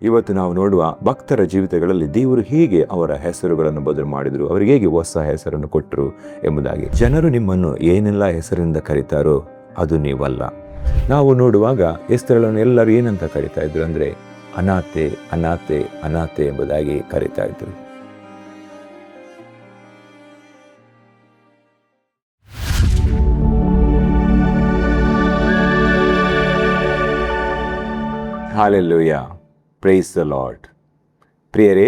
ಇವತ್ತು ನಾವು ನೋಡುವ ಭಕ್ತರ ಜೀವಿತಗಳಲ್ಲಿ ದೇವರು ಹೇಗೆ ಅವರ ಹೆಸರುಗಳನ್ನು ಬದಲು ಮಾಡಿದರು, ಅವರಿಗೆ ಹೇಗೆ ಹೊಸ ಹೆಸರನ್ನು ಕೊಟ್ಟರು ಎಂಬುದಾಗಿ. ಜನರು ನಿಮ್ಮನ್ನು ಏನೆಲ್ಲ ಹೆಸರಿಂದ ಕರೀತಾರೋ ಅದು ನೀವಲ್ಲ. ನಾವು ನೋಡುವಾಗ ಎಸ್ತರಳನ್ನು ಎಲ್ಲರೂ ಏನಂತ ಕರೀತಾ ಇದ್ರು ಅಂದರೆ ಅನಾಥೆ ಅನಾಥೆ ಅನಾಥೆ ಎಂಬುದಾಗಿ ಕರೀತಾ ಇದ್ರು. Hallelujah, praise the lord. ಪ್ರಿಯರೇ,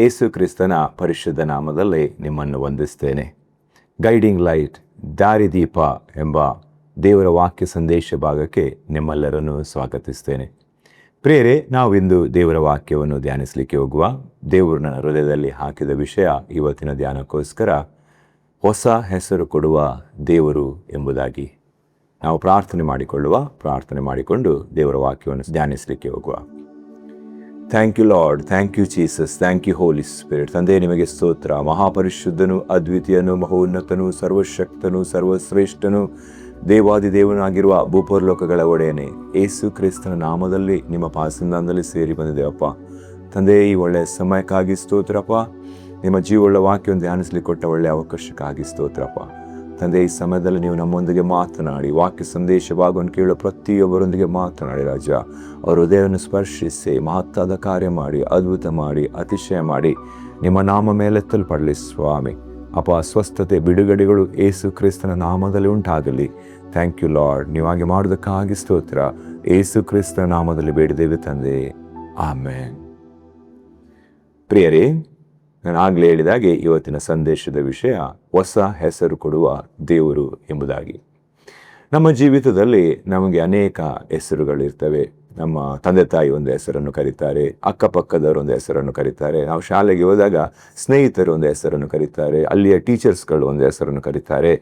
ಯೇಸು ಕ್ರಿಸ್ತನ ಪರಿಶುದ್ಧ ನಾಮದಲ್ಲಿ ನಿಮ್ಮನ್ನು ವಂದಿಸ್ತೇನೆ. ಗೈಡಿಂಗ್ ಲೈಟ್, ದಾರಿದೀಪ ಎಂಬ ದೇವರ ವಾಕ್ಯ ಸಂದೇಶ ಭಾಗಕ್ಕೆ ನಿಮ್ಮೆಲ್ಲರನ್ನು ಸ್ವಾಗತಿಸ್ತೇನೆ. ಪ್ರಿಯರೇ, ನಾವಿಂದು ದೇವರ ವಾಕ್ಯವನ್ನು ಧ್ಯಾನಿಸಲಿಕ್ಕೆ ಹೋಗುವ. ದೇವರು ನನ್ನ ಹೃದಯದಲ್ಲಿ ಹಾಕಿದ ವಿಷಯ ಇವತ್ತಿನ ಧ್ಯಾನಕ್ಕೋಸ್ಕರ ಹೊಸ ಹೆಸರು ಕೊಡುವ ದೇವರು ಎಂಬುದಾಗಿ. ನಾವು ಪ್ರಾರ್ಥನೆ ಮಾಡಿಕೊಂಡು ದೇವರ ವಾಕ್ಯವನ್ನು ಧ್ಯಾನಿಸಲಿಕ್ಕೆ ಹೋಗುವ. Thank you Lord, thank you Jesus, thank you Holy Spirit. ತಂದೆ, ನಿಮಗೆ ಸ್ತೋತ್ರ. ಮಹಾಪರಿಶುದ್ಧನು, ಅದ್ವಿತೀಯನು, ಮಹೋನ್ನತನು, ಸರ್ವಶಕ್ತನು, ಸರ್ವಶ್ರೇಷ್ಠನು, ದೇವಾದಿದೇವನಾಗಿರುವ ಭೂಪರಲೋಕಗಳ ಒಡೆಯನೇ, ಯೇಸು ಕ್ರಿಸ್ತನ ನಾಮದಲ್ಲಿ ನಿಮ್ಮ ಪಾಸಂದಾನದಲ್ಲಿ ಸೇರಿ ಬಂದಿದ್ದೇವಪ್ಪ. ತಂದೆ, ಈ ಒಳ್ಳೆಯ ಸಮಯಕ್ಕಾಗಿ ಸ್ತೋತ್ರಪ್ಪ. ನಿಮ್ಮ ಜೀವವುಳ್ಳ ವಾಕ್ಯವನ್ನು ಧ್ಯಾನಿಸಲಿಕ್ಕೆ ಕೊಟ್ಟ ಒಳ್ಳೆಯ ಅವಕಾಶಕ್ಕಾಗಿ ಸ್ತೋತ್ರಪ್ಪ. ತಂದೆ, ಈ ಸಮಯದಲ್ಲಿ ನೀವು ನಮ್ಮೊಂದಿಗೆ ಮಾತನಾಡಿ, ವಾಕ್ಯ ಸಂದೇಶ ಭಾಗವನ್ನು ಕೇಳೋ ಪ್ರತಿಯೊಬ್ಬರೊಂದಿಗೆ ಮಾತನಾಡಿ ರಾಜ. ಅವರ ಹೃದಯವನ್ನು ಸ್ಪರ್ಶಿಸಿ ಮಹತ್ತಾದ ಕಾರ್ಯ ಮಾಡಿ, ಅದ್ಭುತ ಮಾಡಿ, ಅತಿಶಯ ಮಾಡಿ ನಿಮ್ಮ ನಾಮ ಮೇಲೆತ್ತಲ್ಪಡಲಿ ಸ್ವಾಮಿ. ಅಪ್ಪ, ಸ್ವಸ್ಥತೆ, ಬಿಡುಗಡೆಗಳು ಯೇಸು ಕ್ರಿಸ್ತನ ನಾಮದಲ್ಲಿ ಉಂಟಾಗಲಿ. Thank you lord. ನೀವು ಹಾಗೆ ಮಾಡೋದಕ್ಕಾಗಿ ಸ್ತೋತ್ರ. ಯೇಸು ಕ್ರಿಸ್ತನ ನಾಮದಲ್ಲಿ ಬೇಡಿದ್ದೇವೆ ತಂದೆ, ಆಮೆನ್. ಪ್ರಿಯರೇ, ನಾನು ಆಗಲೇ ಹೇಳಿದಾಗೆ ಇವತ್ತಿನ ಸಂದೇಶದ ವಿಷಯ ಹೊಸ ಹೆಸರು ಕೊಡುವ ದೇವರು ಎಂಬುದಾಗಿ. ನಮ್ಮ ಜೀವಿತದಲ್ಲಿ ನಮಗೆ ಅನೇಕ ಹೆಸರುಗಳಿರ್ತವೆ. ನಮ್ಮ ತಂದೆ ತಾಯಿ ಒಂದು ಹೆಸರನ್ನು ಕರೀತಾರೆ, ಅಕ್ಕಪಕ್ಕದವರು ಒಂದು ಹೆಸರನ್ನು ಕರೀತಾರೆ, ನಾವು ಶಾಲೆಗೆ ಹೋದಾಗ ಸ್ನೇಹಿತರು ಒಂದು ಹೆಸರನ್ನು ಕರೀತಾರೆ, ಅಲ್ಲಿಯ ಟೀಚರ್ಸ್ಗಳು ಒಂದು ಹೆಸರನ್ನು ಕರೀತಾರೆ,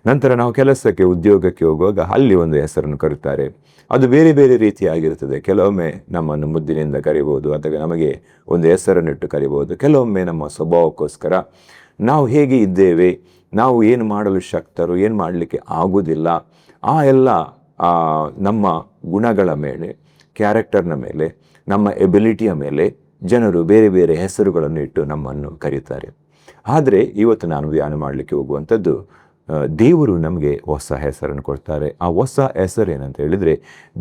ನಂತರ ನಾವು ಕೆಲಸಕ್ಕೆ ಉದ್ಯೋಗಕ್ಕೆ ಹೋಗುವಾಗ ಅಲ್ಲಿ ಒಂದು ಹೆಸರನ್ನು ಕರೀತಾರೆ. ಅದು ಬೇರೆ ಬೇರೆ ರೀತಿಯಾಗಿರುತ್ತದೆ. ಕೆಲವೊಮ್ಮೆ ನಮ್ಮನ್ನು ಮುದ್ದಿನಿಂದ ಕರಿಬೋದು, ಅಥವಾ ನಮಗೆ ಒಂದು ಹೆಸರನ್ನಿಟ್ಟು ಕರಿಬೋದು. ಕೆಲವೊಮ್ಮೆ ನಮ್ಮ ಸ್ವಭಾವಕ್ಕೋಸ್ಕರ ನಾವು ಹೇಗೆ ಇದ್ದೇವೆ, ನಾವು ಏನು ಮಾಡಲು ಶಕ್ತರು, ಏನು ಮಾಡಲಿಕ್ಕೆ ಆಗುವುದಿಲ್ಲ, ಆ ಎಲ್ಲ ನಮ್ಮ ಗುಣಗಳ ಮೇಲೆ, ಕ್ಯಾರೆಕ್ಟರ್ನ ಮೇಲೆ, ನಮ್ಮ ಎಬಿಲಿಟಿಯ ಮೇಲೆ ಜನರು ಬೇರೆ ಬೇರೆ ಹೆಸರುಗಳನ್ನು ಇಟ್ಟು ನಮ್ಮನ್ನು ಕರೀತಾರೆ. ಆದರೆ ಇವತ್ತು ನಾನು ಧ್ಯಾನ ಮಾಡಲಿಕ್ಕೆ ಹೋಗುವಂಥದ್ದು, ದೇವರು ನಮಗೆ ಹೊಸ ಹೆಸರನ್ನು ಕೊಡ್ತಾರೆ. ಆ ಹೊಸ ಹೆಸರು ಏನಂತ ಹೇಳಿದರೆ,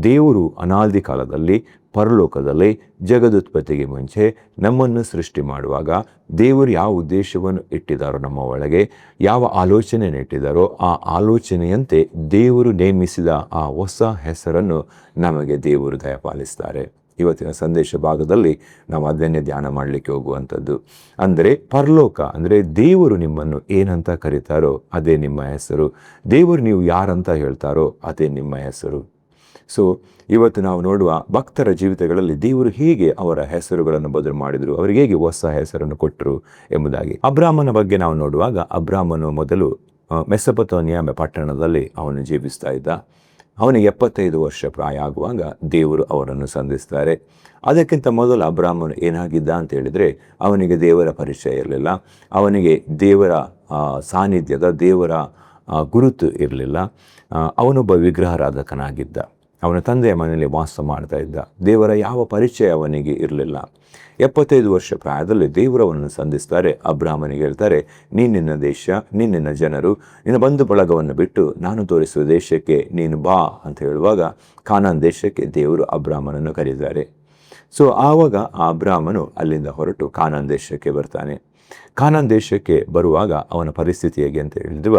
ದೇವರು ಅನಾದಿ ಕಾಲದಲ್ಲಿ ಪರಲೋಕದಲ್ಲಿ ಜಗದುತ್ಪತ್ತಿಗೆ ಮುಂಚೆ ನಮ್ಮನ್ನು ಸೃಷ್ಟಿ ಮಾಡುವಾಗ ದೇವರು ಯಾವ ಉದ್ದೇಶವನ್ನು ಇಟ್ಟಿದ್ದಾರೋ, ನಮ್ಮ ಒಳಗೆ ಯಾವ ಆಲೋಚನೆಯನ್ನು ಇಟ್ಟಿದ್ದಾರೋ ಆ ಆಲೋಚನೆಯಂತೆ ದೇವರು ನೇಮಿಸಿದ ಆ ಹೊಸ ಹೆಸರನ್ನು ನಮಗೆ ದೇವರು ದಯಪಾಲಿಸ್ತಾರೆ. ಇವತ್ತಿನ ಸಂದೇಶ ಭಾಗದಲ್ಲಿ ನಾವು ಅದನ್ನೇ ಧ್ಯಾನ ಮಾಡಲಿಕ್ಕೆ ಹೋಗುವಂಥದ್ದು. ಅಂದರೆ ಪರಲೋಕ, ಅಂದರೆ ದೇವರು ನಿಮ್ಮನ್ನು ಏನಂತ ಕರೀತಾರೋ ಅದೇ ನಿಮ್ಮ ಹೆಸರು. ದೇವರು ನೀವು ಯಾರಂತ ಹೇಳ್ತಾರೋ ಅದೇ ನಿಮ್ಮ ಹೆಸರು. ಸೊ ಇವತ್ತು ನಾವು ನೋಡುವ ಭಕ್ತರ ಜೀವಿತಗಳಲ್ಲಿ ದೇವರು ಹೇಗೆ ಅವರ ಹೆಸರುಗಳನ್ನು ಬದಲು ಮಾಡಿದರು, ಅವರಿಗೆ ಹೇಗೆ ಹೊಸ ಹೆಸರನ್ನು ಕೊಟ್ಟರು ಎಂಬುದಾಗಿ. ಅಬ್ರಾಮನ ಬಗ್ಗೆ ನಾವು ನೋಡುವಾಗ, ಅಬ್ರಾಮನು ಮೊದಲು ಮೆಸೊಪೊತಾಮಿಯಾ ಎಂಬ ಪಟ್ಟಣದಲ್ಲಿ ಅವನು ಜೀವಿಸ್ತಾ ಇದ್ದ. ಅವನಿಗೆ 75 ವರ್ಷ ಪ್ರಾಯ ಆಗುವಾಗ ದೇವರು ಅವರನ್ನು ಸಂಧಿಸ್ತಾರೆ. ಅದಕ್ಕಿಂತ ಮೊದಲು ಅಬ್ರಾಮನು ಏನಾಗಿದ್ದ ಅಂತ ಹೇಳಿದರೆ, ಅವನಿಗೆ ದೇವರ ಪರಿಚಯ ಇರಲಿಲ್ಲ, ಅವನಿಗೆ ದೇವರ ಸಾನ್ನಿಧ್ಯದ, ದೇವರ ಗುರುತು ಇರಲಿಲ್ಲ. ಅವನೊಬ್ಬ ವಿಗ್ರಹಾರಾಧಕನಾಗಿದ್ದ. ಅವನ ತಂದೆಯ ಮನೆಯಲ್ಲಿ ವಾಸ ಮಾಡ್ತಾ ಇದ್ದ. ದೇವರ ಯಾವ ಪರಿಚಯ ಅವನಿಗೆ ಇರಲಿಲ್ಲ. 75 ವರ್ಷ ಪ್ರಾಯದಲ್ಲಿ ದೇವರು ಅವನನ್ನು ಸಂಧಿಸ್ತಾರೆ. ಅಬ್ರಾಮನಿಗೆ ಹೇಳ್ತಾರೆ, ನೀನು ನಿನ್ನ ದೇಶ, ನಿನ್ನ ಜನರು, ನಿನ್ನ ಬಂಧು ಬಳಗವನ್ನು ಬಿಟ್ಟು ನಾನು ತೋರಿಸುವ ದೇಶಕ್ಕೆ ನೀನು ಬಾ ಅಂತ ಹೇಳುವಾಗ ಕಾನಾನ್ ದೇಶಕ್ಕೆ ದೇವರು ಅಬ್ರಾಮನನ್ನು ಕರೀತಾರೆ. ಸೊ ಆವಾಗ ಆ ಅಬ್ರಾಮನು ಅಲ್ಲಿಂದ ಹೊರಟು ಕಾನಾನ್ ದೇಶಕ್ಕೆ ಬರ್ತಾನೆ. ಕಾನಾನ್ ದೇಶಕ್ಕೆ ಬರುವಾಗ ಅವನ ಪರಿಸ್ಥಿತಿ ಹೇಗೆ ಅಂತ ಹೇಳಿದ್ವ,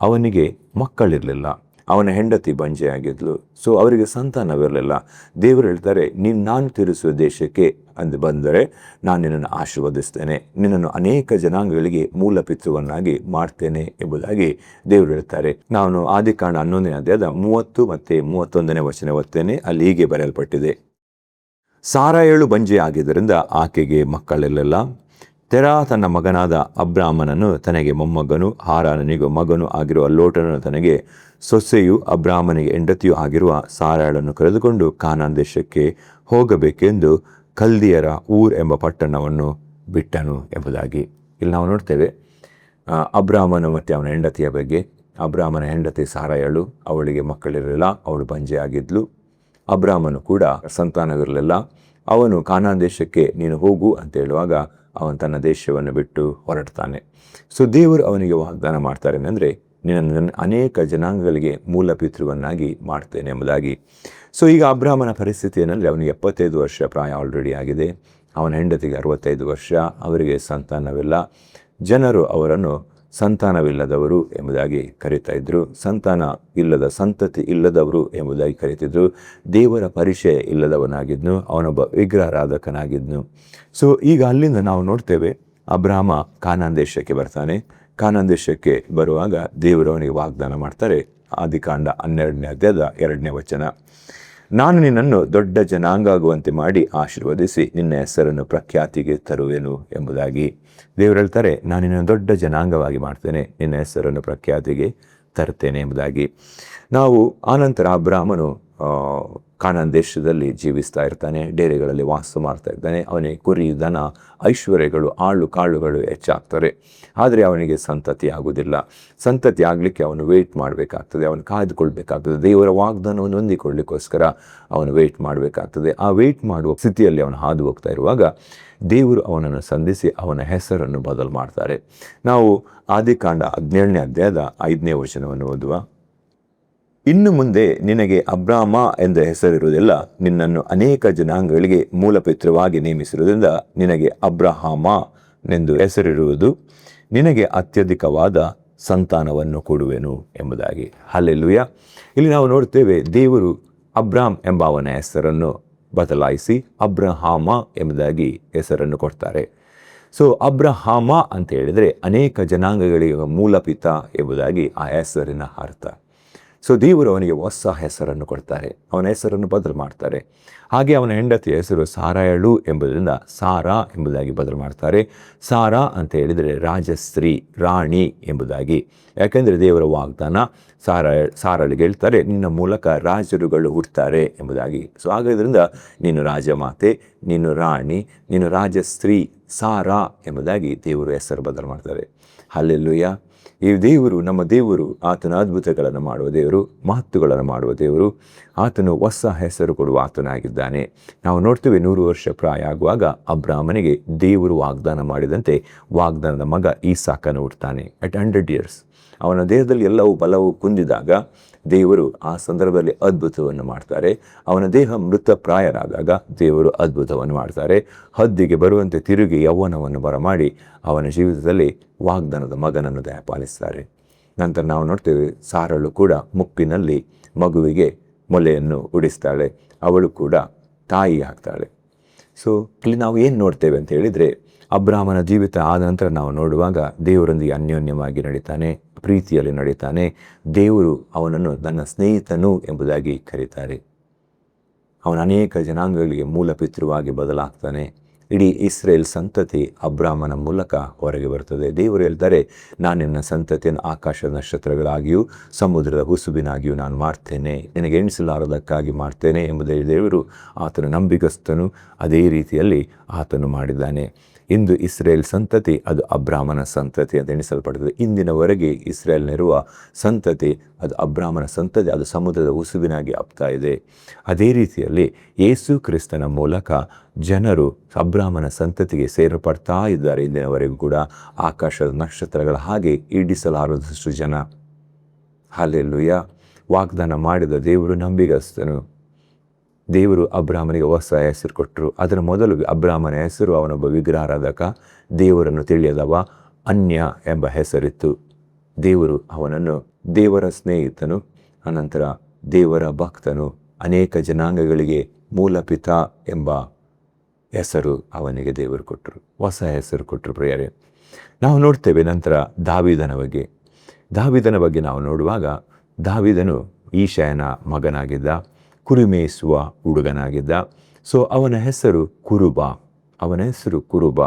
ಅವನಿಗೆ ಮಕ್ಕಳಿರಲಿಲ್ಲ, ಅವನ ಹೆಂಡತಿ ಬಂಜೆಯಾಗಿದ್ಲು. ಸೊ ಅವರಿಗೆ ಸಂತಾನವಿರಲಿಲ್ಲ. ದೇವರು ಹೇಳ್ತಾರೆ, ನಾನು ತೀರಿಸುವ ದೇಶಕ್ಕೆ ಅಂದು ಬಂದರೆ ನಾನು ನಿನ್ನನ್ನು ಆಶೀರ್ವದಿಸ್ತೇನೆ, ನಿನ್ನನ್ನು ಅನೇಕ ಜನಾಂಗಗಳಿಗೆ ಮೂಲ ಪಿತೃವನ್ನಾಗಿ ಮಾಡ್ತೇನೆ ಎಂಬುದಾಗಿ ದೇವರು ಹೇಳ್ತಾರೆ. ನಾನು ಆದಿಕಾಂಡ 11ನೇ ಅಧ್ಯಾಯದ 30 ಮತ್ತು 31ನೇ ವಚನ ಓದ್ತೇನೆ. ಅಲ್ಲಿ ಹೀಗೆ ಬರೆಯಲ್ಪಟ್ಟಿದೆ, ಸಾರಯಳು ಬಂಜೆ ಆಗಿದ್ದರಿಂದ ಆಕೆಗೆ ಮಕ್ಕಳಿರಲಿಲ್ಲ. ತೆರಾ ತನ್ನ ಮಗನಾದ ಅಬ್ರಾಮನನ್ನು ತನಗೆ ಮೊಮ್ಮಗನು, ಹಾರಾನನಿಗೂ ಮಗನು ಆಗಿರುವ ಲೋಟನನ್ನು ತನಗೆ ಸೊಸೆಯು, ಅಬ್ರಾಮನಿಗೆ ಹೆಂಡತಿಯೂ ಆಗಿರುವ ಸಾರಯಳನ್ನು ಕರೆದುಕೊಂಡು ಕಾನಾನ್ ದೇಶಕ್ಕೆ ಹೋಗಬೇಕೆಂದು ಕಲ್ದಿಯರ ಊರ್ ಎಂಬ ಪಟ್ಟಣವನ್ನು ಬಿಟ್ಟನು ಎಂಬುದಾಗಿ. ಇಲ್ಲಿ ನಾವು ನೋಡ್ತೇವೆ ಅಬ್ರಾಮನು ಮತ್ತು ಅವನ ಹೆಂಡತಿಯ ಬಗ್ಗೆ. ಅಬ್ರಾಮನ ಹೆಂಡತಿ ಸಾರಯಳು, ಅವಳಿಗೆ ಮಕ್ಕಳಿರಲಿಲ್ಲ, ಅವಳು ಬಂಜೆ ಆಗಿದ್ಲು. ಅಬ್ರಾಮನು ಕೂಡ ಸಂತಾನವಿರಲಿಲ್ಲ. ಅವನು ಕಾನಾನ್ ದೇಶಕ್ಕೆ ನೀನು ಹೋಗು ಅಂತ ಹೇಳುವಾಗ ಅವನು ತನ್ನ ದೇಶವನ್ನು ಬಿಟ್ಟು ಹೊರಡ್ತಾನೆ. ಸೊ ದೇವರು ಅವನಿಗೆ ವಾಗ್ದಾನ ಮಾಡ್ತಾರೆ ಅಂದರೆ, ನಿನ್ನನ್ನು ಅನೇಕ ಜನಾಂಗಗಳಿಗೆ ಮೂಲ ಪಿತೃವನ್ನಾಗಿ ಮಾಡ್ತೇನೆ ಎಂಬುದಾಗಿ. ಸೊ ಈಗ ಅಬ್ರಾಮನ ಪರಿಸ್ಥಿತಿಯಲ್ಲಿ ಅವನಿಗೆ 75 ವರ್ಷ ಪ್ರಾಯ ಆಲ್ರೆಡಿ ಆಗಿದೆ. ಅವನ ಹೆಂಡತಿಗೆ 65 ವರ್ಷ, ಅವರಿಗೆ ಸಂತಾನವಿಲ್ಲ. ಜನರು ಅವರನ್ನು ಸಂತಾನವಿಲ್ಲದವರು ಎಂಬುದಾಗಿ ಕರೀತಾ ಇದ್ರು. ಸಂತಾನ ಇಲ್ಲದ, ಸಂತತಿ ಇಲ್ಲದವರು ಎಂಬುದಾಗಿ ಕರೀತಿದ್ರು. ದೇವರ ಪರಿಚಯ ಇಲ್ಲದವನಾಗಿದ್ನು, ಅವನೊಬ್ಬ ವಿಗ್ರಹಾರಾಧಕನಾಗಿದ್ನು. ಸೊ ಈಗ ಅಲ್ಲಿಂದ ನಾವು ನೋಡ್ತೇವೆ, ಅಬ್ರಾಮ ಕಾನಾನ್ ದೇಶಕ್ಕೆ ಬರ್ತಾನೆ. ಕಾನಾನ್ ದೇಶಕ್ಕೆ ಬರುವಾಗ ದೇವರು ಅವನಿಗೆ ವಾಗ್ದಾನ ಮಾಡ್ತಾರೆ. ಆದಿಕಾಂಡ 12ನೇ ಅಧ್ಯಾಯದ 2ನೇ ವಚನ, ನಾನು ನಿನ್ನನ್ನು ದೊಡ್ಡ ಜನಾಂಗ ಆಗುವಂತೆ ಮಾಡಿ ಆಶೀರ್ವದಿಸಿ ನಿನ್ನ ಹೆಸರನ್ನು ಪ್ರಖ್ಯಾತಿಗೆ ತರುವೆನು ಎಂಬುದಾಗಿ ದೇವರು ಹೇಳ್ತಾರೆ. ನಾನು ನಿನ್ನನ್ನು ದೊಡ್ಡ ಜನಾಂಗವಾಗಿ ಮಾಡ್ತೇನೆ, ನಿನ್ನ ಹೆಸರನ್ನು ಪ್ರಖ್ಯಾತಿಗೆ ತರ್ತೇನೆ ಎಂಬುದಾಗಿ. ನಾವು ಆನಂತರ ಅಬ್ರಾಮನು ಕಾನಾನ್ ದೇಶದಲ್ಲಿ ಜೀವಿಸ್ತಾ ಇರ್ತಾನೆ, ಡೇರೆಗಳಲ್ಲಿ ವಾಸ ಮಾಡ್ತಾ ಇರ್ತಾನೆ. ಅವನಿಗೆ ಕುರಿ, ದನ, ಐಶ್ವರ್ಯಗಳು, ಆಳು ಕಾಳುಗಳು ಹೆಚ್ಚಾಗ್ತಾರೆ. ಆದರೆ ಅವನಿಗೆ ಸಂತತಿ ಆಗುವುದಿಲ್ಲ. ಸಂತತಿ ಆಗಲಿಕ್ಕೆ ಅವನು ವೆಯ್ಟ್ ಮಾಡಬೇಕಾಗ್ತದೆ, ಅವನು ಕಾಯ್ದುಕೊಳ್ಬೇಕಾಗ್ತದೆ. ದೇವರ ವಾಗ್ದಾನವನ್ನು ಹೊಂದಿಕೊಳ್ಳಿಕ್ಕೋಸ್ಕರ ಅವನು ವೆಯ್ಟ್ ಮಾಡಬೇಕಾಗ್ತದೆ. ಆ ವೆಯ್ಟ್ ಮಾಡುವ ಸ್ಥಿತಿಯಲ್ಲಿ ಅವನು ಹಾದು ಹೋಗ್ತಾ ಇರುವಾಗ ದೇವರು ಅವನನ್ನು ಸಂಧಿಸಿ ಅವನ ಹೆಸರನ್ನು ಬದಲು ಮಾಡ್ತಾರೆ. ನಾವು ಆದಿಕಾಂಡ 17ನೇ ಅಧ್ಯಾಯದ 5ನೇ ವಚನವನ್ನು ಓದುವ. ಇನ್ನು ಮುಂದೆ ನಿನಗೆ ಅಬ್ರಾಮ ಎಂದ ಹೆಸರಿರುವುದಿಲ್ಲ, ನಿನ್ನನ್ನು ಅನೇಕ ಜನಾಂಗಗಳಿಗೆ ಮೂಲಪಿತೃವಾಗಿ ನೇಮಿಸಿರುವುದರಿಂದ ನಿನಗೆ ಅಬ್ರಹಾಮನೆಂದು ಹೆಸರಿರುವುದು, ನಿನಗೆ ಅತ್ಯಧಿಕವಾದ ಸಂತಾನವನ್ನು ಕೊಡುವೆನು ಎಂಬುದಾಗಿ. ಹಲ್ಲೆಲೂಯ. ಇಲ್ಲಿ ನಾವು ನೋಡ್ತೇವೆ, ದೇವರು ಅಬ್ರಾಮ್ ಎಂಬ ಅವನ ಹೆಸರನ್ನು ಬದಲಾಯಿಸಿ ಅಬ್ರಹಾಮ ಎಂಬುದಾಗಿ ಹೆಸರನ್ನು ಕೊಡ್ತಾರೆ. ಸೊ ಅಬ್ರಹಾಮ ಅಂತ ಹೇಳಿದರೆ ಅನೇಕ ಜನಾಂಗಗಳಿಗೆ ಮೂಲಪಿತ ಎಂಬುದಾಗಿ ಆ ಹೆಸರಿನ ಅರ್ಥ. ಸೊ ದೇವರು ಅವನಿಗೆ ಹೊಸ ಹೆಸರನ್ನು ಕೊಡ್ತಾರೆ, ಅವನ ಹೆಸರನ್ನು ಬದಲು ಮಾಡ್ತಾರೆ. ಹಾಗೆ ಅವನ ಹೆಂಡತಿಯ ಹೆಸರು ಸಾರಾಯಳು ಎಂಬುದರಿಂದ ಸಾರಾ ಎಂಬುದಾಗಿ ಬದಲು ಮಾಡ್ತಾರೆ. ಸಾರಾ ಅಂತ ಹೇಳಿದರೆ ರಾಜಸ್ತ್ರೀ, ರಾಣಿ ಎಂಬುದಾಗಿ. ಯಾಕೆಂದರೆ ದೇವರ ವಾಗ್ದಾನ ಸಾರಳಿಗೆ ಹೇಳ್ತಾರೆ, ನಿನ್ನ ಮೂಲಕ ರಾಜರುಗಳು ಹುಟ್ಟುತ್ತಾರೆ ಎಂಬುದಾಗಿ. ಸೊ ಹಾಗಾದ್ರಿಂದ ನೀನು ರಾಜಮಾತೆ, ನೀನು ರಾಣಿ, ನೀನು ರಾಜಸ್ತ್ರೀ, ಸಾರಾ ಎಂಬುದಾಗಿ ದೇವರು ಹೆಸರು ಬದಲು ಮಾಡ್ತಾರೆ. ಹಲ್ಲೆಲೂಯ. ಈ ದೇವರು, ನಮ್ಮ ದೇವರು, ಆತನ ಅದ್ಭುತಗಳನ್ನು ಮಾಡುವ ದೇವರು, ಮಹತ್ತುಗಳನ್ನು ಮಾಡುವ ದೇವರು. ಆತನು ಹೊಸ ಹೆಸರು ಕೊಡುವ ಆತನಾಗಿದ್ದಾನೆ. ನಾವು ನೋಡ್ತೇವೆ, 100 ವರ್ಷ ಪ್ರಾಯ ಆಗುವಾಗ ಅಬ್ರಾಮನಿಗೆ ದೇವರು ವಾಗ್ದಾನ ಮಾಡಿದಂತೆ ವಾಗ್ದಾನದ ಮಗ ಈಸಾಕನು ಹುಟ್ಟುತ್ತಾನೆ. ಅಟ್ 100 years ಅವನ ದೇಹದಲ್ಲಿ ಎಲ್ಲವೂ ಬಲವು ಕುಂದಿದಾಗ ದೇವರು ಆ ಸಂದರ್ಭದಲ್ಲಿ ಅದ್ಭುತವನ್ನು ಮಾಡ್ತಾರೆ. ಅವನ ದೇಹ ಮೃತಪ್ರಾಯರಾದಾಗ ದೇವರು ಅದ್ಭುತವನ್ನು ಮಾಡ್ತಾರೆ. ಹದ್ದಿಗೆ ಬರುವಂತೆ ತಿರುಗಿ ಯೌವನವನ್ನು ಬರಮಾಡಿ ಅವನ ಜೀವಿತದಲ್ಲಿ ವಾಗ್ದಾನದ ಮಗನನ್ನು ದಯಪಾಲಿಸ್ತಾರೆ. ನಂತರ ನಾವು ನೋಡ್ತೇವೆ, ಸಾರಳು ಕೂಡ ಮುಪ್ಪಿನಲ್ಲಿ ಮಗುವಿಗೆ ಮೊಲೆಯನ್ನು ಉಡಿಸ್ತಾಳೆ, ಅವಳು ಕೂಡ ತಾಯಿ ಆಗ್ತಾಳೆ. ಸೊ ಇಲ್ಲಿ ನಾವು ಏನು ನೋಡ್ತೇವೆ ಅಂತ ಹೇಳಿದರೆ, ಅಬ್ರಾಮನ ಜೀವಿತ ಆದ ನಂತರ ನಾವು ನೋಡುವಾಗ ದೇವರೊಂದಿಗೆ ಅನ್ಯೋನ್ಯವಾಗಿ ನಡೀತಾನೆ, ಪ್ರೀತಿಯಲ್ಲಿ ನಡೀತಾನೆ. ದೇವರು ಅವನನ್ನು ತನ್ನ ಸ್ನೇಹಿತನು ಎಂಬುದಾಗಿ ಕರೀತಾರೆ. ಅವನ ಅನೇಕ ಜನಾಂಗಗಳಿಗೆ ಮೂಲಪಿತೃವಾಗಿ ಬದಲಾಗ್ತಾನೆ. ಇಡೀ ಇಸ್ರೇಲ್ ಸಂತತಿ ಅಬ್ರಾಮನ ಮೂಲಕ ಹೊರಗೆ ಬರ್ತದೆ. ದೇವರು ಹೇಳ್ತಾರೆ, ನಾನು ನಿನ್ನ ಸಂತತಿಯನ್ನು ಆಕಾಶದ ನಕ್ಷತ್ರಗಳಾಗಿಯೂ ಸಮುದ್ರದ ಹುಸುಬಿನಾಗಿಯೂ ನಾನು ಮಾಡ್ತೇನೆ, ನಿನಗೆ ಎಣಿಸಲಾರದಕ್ಕಾಗಿ ಮಾಡ್ತೇನೆ ಎಂಬುದೇ ದೇವರು. ಆತನು ನಂಬಿಗಸ್ತನು, ಅದೇ ರೀತಿಯಲ್ಲಿ ಆತನು ಮಾಡಿದ್ದಾನೆ. ಇಂದು ಇಸ್ರೇಲ್ ಸಂತತಿ ಅದು ಅಬ್ರಾಮನ ಸಂತತಿ ಅಂತ ಎಣಿಸಲ್ಪಡ್ತದೆ. ಇಂದಿನವರೆಗೆ ಇಸ್ರೇಲ್ನಿರುವ ಸಂತತಿ ಅದು ಅಬ್ರಾಮನ ಸಂತತಿ, ಅದು ಸಮುದ್ರದ ಉಸುಬಿನಾಗಿ ಆಗ್ತಾ ಇದೆ. ಅದೇ ರೀತಿಯಲ್ಲಿ ಯೇಸು ಕ್ರಿಸ್ತನ ಮೂಲಕ ಜನರು ಅಬ್ರಾಮನ ಸಂತತಿಗೆ ಸೇರ್ಪಡ್ತಾ ಇದ್ದಾರೆ. ಇಂದಿನವರೆಗೂ ಕೂಡ ಆಕಾಶದ ನಕ್ಷತ್ರಗಳ ಹಾಗೆ ಈಡಿಸಲಾರದಷ್ಟು ಜನ. ಹಲ್ಲೆಲೂಯ. ವಾಗ್ದಾನ ಮಾಡಿದ ದೇವರು ನಂಬಿಗಸ್ತನು. ದೇವರು ಅಬ್ರಾಮನಿಗೆ ಹೊಸ ಹೆಸರು ಕೊಟ್ಟರು. ಅದರ ಮೊದಲು ಅಬ್ರಾಮನ ಹೆಸರು ಅವನೊಬ್ಬ ವಿಗ್ರಹಾರಾಧಕ, ದೇವರನ್ನು ತಿಳಿಯದವ, ಅನ್ಯ ಎಂಬ ಹೆಸರಿತ್ತು. ದೇವರು ಅವನನ್ನು ದೇವರ ಸ್ನೇಹಿತನು, ಅನಂತರ ದೇವರ ಭಕ್ತನು, ಅನೇಕ ಜನಾಂಗಗಳಿಗೆ ಮೂಲಪಿತ ಎಂಬ ಹೆಸರು ಅವನಿಗೆ ದೇವರು ಕೊಟ್ಟರು, ಹೊಸ ಹೆಸರು ಕೊಟ್ಟರು. ಪ್ರಿಯರೇ, ನಾವು ನೋಡ್ತೇವೆ ನಂತರ ದಾವೀದನ ಬಗ್ಗೆ ನಾವು ನೋಡುವಾಗ, ದಾವೀದನು ಈಶಾಯನ ಮಗನಾಗಿದ್ದ, ಕುರಿಮೇಯಿಸುವ ಹುಡುಗನಾಗಿದ್ದ. ಸೊ ಅವನ ಹೆಸರು ಕುರುಬ,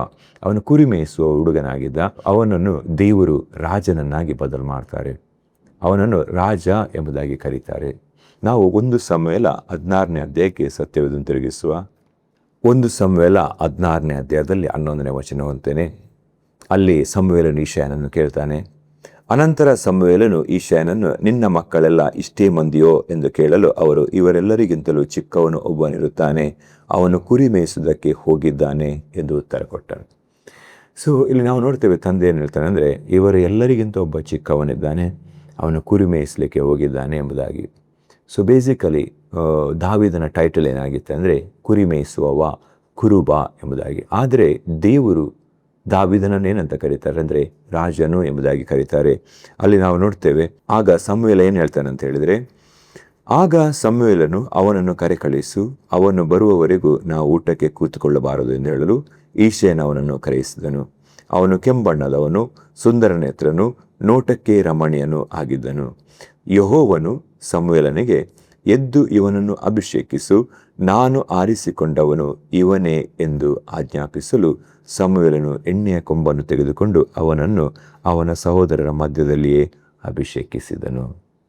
ಅವನು ಕುರಿಮೇಯಿಸುವ ಹುಡುಗನಾಗಿದ್ದ. ಅವನನ್ನು ದೇವರು ರಾಜನನ್ನಾಗಿ ಬದಲು ಮಾಡ್ತಾರೆ, ಅವನನ್ನು ರಾಜ ಎಂಬುದಾಗಿ ಕರೀತಾರೆ. ನಾವು 1 ಸಮುವೇಲ 16ನೇ ಅಧ್ಯಾಯಕ್ಕೆ ಸತ್ಯವೇದನ್ನು ತಿರುಗಿಸುವ. 1 ಸಮುವೇಲ 16ನೇ ಅಧ್ಯಾಯದಲ್ಲಿ 11ನೇ ವಚನ ಓದ್ತೇನೆ. ಅಲ್ಲಿ ಸಮುವೇಲನು ಈಶಾಯನನ್ನು ಕೇಳ್ತಾನೆ, ಅನಂತರ ಸಮುವೇಲನು ಇಷಯನನ್ನು, ನಿನ್ನ ಮಕ್ಕಳೆಲ್ಲ ಇಷ್ಟೇ ಮಂದಿಯೋ ಎಂದು ಕೇಳಲು ಅವರು, ಇವರೆಲ್ಲರಿಗಿಂತಲೂ ಚಿಕ್ಕವನು ಒಬ್ಬನಿರುತ್ತಾನೆ, ಅವನು ಕುರಿ ಮೇಯಿಸುವುದಕ್ಕೆ ಹೋಗಿದ್ದಾನೆ ಎಂದು ಉತ್ತರ ಕೊಟ್ಟನು. ಸೊ ಇಲ್ಲಿ ನಾವು ನೋಡ್ತೇವೆ, ತಂದೆ ಏನು ಹೇಳ್ತಾನೆ ಅಂದರೆ, ಇವರು ಎಲ್ಲರಿಗಿಂತ ಒಬ್ಬ ಚಿಕ್ಕವನಿದ್ದಾನೆ, ಅವನು ಕುರಿ ಮೇಯಿಸಲಿಕ್ಕೆ ಹೋಗಿದ್ದಾನೆ ಎಂಬುದಾಗಿ. ಸೊ ಬೇಸಿಕಲಿ ದಾವೀದನ ಟೈಟಲ್ ಏನಾಗಿತ್ತು ಅಂದರೆ ಕುರಿ ಮೇಯಿಸುವವ, ಕುರುಬ ಎಂಬುದಾಗಿ. ಆದರೆ ದೇವರು ದಾವೀದನನ್ನೇನಂತ ಕರೀತಾರೆ ಅಂದರೆ ರಾಜನು ಎಂಬುದಾಗಿ ಕರೀತಾರೆ. ಅಲ್ಲಿ ನಾವು ನೋಡ್ತೇವೆ, ಆಗ ಸಮುವೇಲ ಏನು ಹೇಳ್ತಾನೆ ಅಂತ ಹೇಳಿದರೆ, ಆಗ ಸಮುವೇಲನು ಅವನನ್ನು ಕರೆ ಕಳಿಸು, ಅವನು ಬರುವವರೆಗೂ ನಾವು ಊಟಕ್ಕೆ ಕೂತುಕೊಳ್ಳಬಾರದು ಎಂದು ಹೇಳಲು ಈಶೆಯನು ಅವನನ್ನು ಕರೆಯಿಸಿದನು. ಅವನು ಕೆಂಬಣ್ಣದವನು, ಸುಂದರ ನೇತ್ರನು, ನೋಟಕ್ಕೆ ರಮಣೀಯನೂ ಆಗಿದ್ದನು. ಯೆಹೋವನು ಸಮುವೇಲನಿಗೆ, ಎದ್ದು ಇವನನ್ನು ಅಭಿಷೇಕಿಸು, ನಾನು ಆರಿಸಿಕೊಂಡವನು ಇವನೇ ಎಂದು ಆಜ್ಞಾಪಿಸಲು ಸಮುವೇಲನು ಎಣ್ಣೆಯ ಕೊಂಬನ್ನು ತೆಗೆದುಕೊಂಡು ಅವನನ್ನು ಅವನ ಸಹೋದರರ ಮಧ್ಯದಲ್ಲಿಯೇ ಅಭಿಷೇಕಿಸಿದನು.